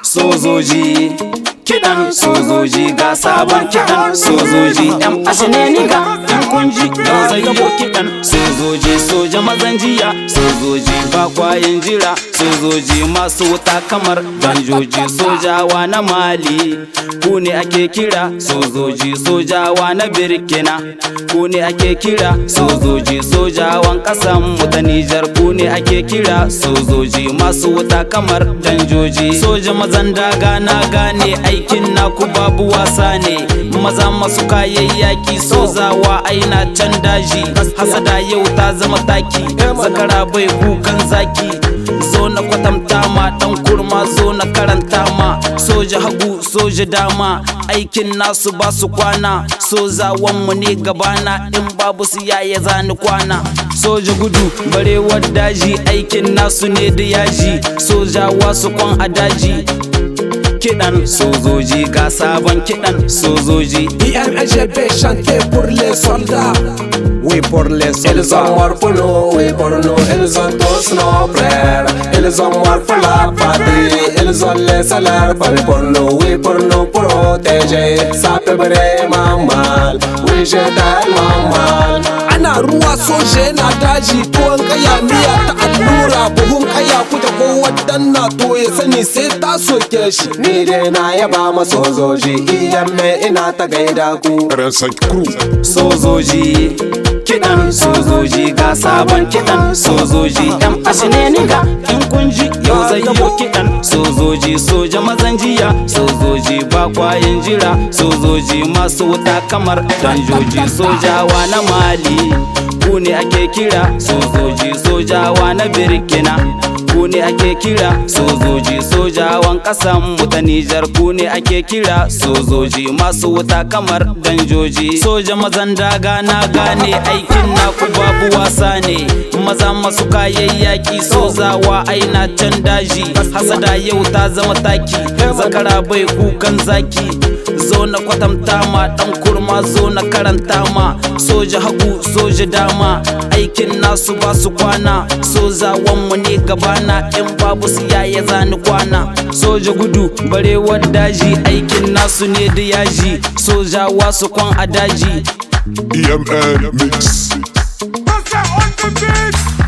Sojoji kiɗan sojoji ga sabon kiɗan sojoji yan ashe ni ga yan kunji yau zai yabo kiɗan sojoji soja mazan jiya sojoji ba kwayin jira sojoji masu wuta kamar banjoji sojawa na Mali ku ne ake kira sojoji sojawa na Burkina ku ne ake kira sojoji sojawan ƙasan mu ta Nijar ku ne ake kira sojoji masu wuta kamar danjoji soja mazan daga na gane aikin naku babu wasa ne maza masu kayan yaki sozawa aina can daji hasada yau ta zama taki zakara bai kukan zaki zo na kwatanta ma dan kurma zo na karanta ma soja hagu soja dama aikin nasu ba su kwana sozawan mu ne gabana in babu su yaya zani kwana soja gudu barewar daji aikin nasu ne da yaji sojawa su kwan a daji kiɗan sojoji ga sabon kiɗan sojoji IMGB chanté pour les soldats. Oui pour les soldats. Ils ont mort pour nous, oui pour nous. Ils ont tous nos frères. Ils ont mort pour la patrie. Ils ont les salaires pour nous, oui pour nous protéger. Ça fait vraiment mal, oui j'ai tellement mal. Ana ruwa soje na daji tuwon kaya miya ta allura buhun kaya kuta ko wadanna to ya sani sai ta soke shi. Ni dai na yaba ma sojoji iyamme ina ta gaida ku. sojoji kiɗan sojoji ga sabon kiɗan sojoji yan ashe ni ga yan kunji yau zai yabo kiɗan sojoji soja mazan jiya sojoji ba kwayin jira sojoji masu wuta kamar danjoji sojawa na Mali ku ne ake kira sojoji sojawa na Burkina ku ne ake kira sojoji sojawan ƙasan mu ta Nijar ku ne ake kira sojoji masu wuta kamar danjoji soja mazan daga na gane aikin naku babu wasa ne maza masu kayan yaki sozawa aina can daji hasada yau ta zama taki zakara bai kukan zaki zo na kwatanta ma dan kurma zo na karanta ma soja hagu soja dama aikin nasu ba su kwana sozawan mu ne gabana in babu su yaya zani kwana soja gudu barewar daji aikin nasu ne da yaji sojawa su kwan a daji EMN Mix. What's that on the beat?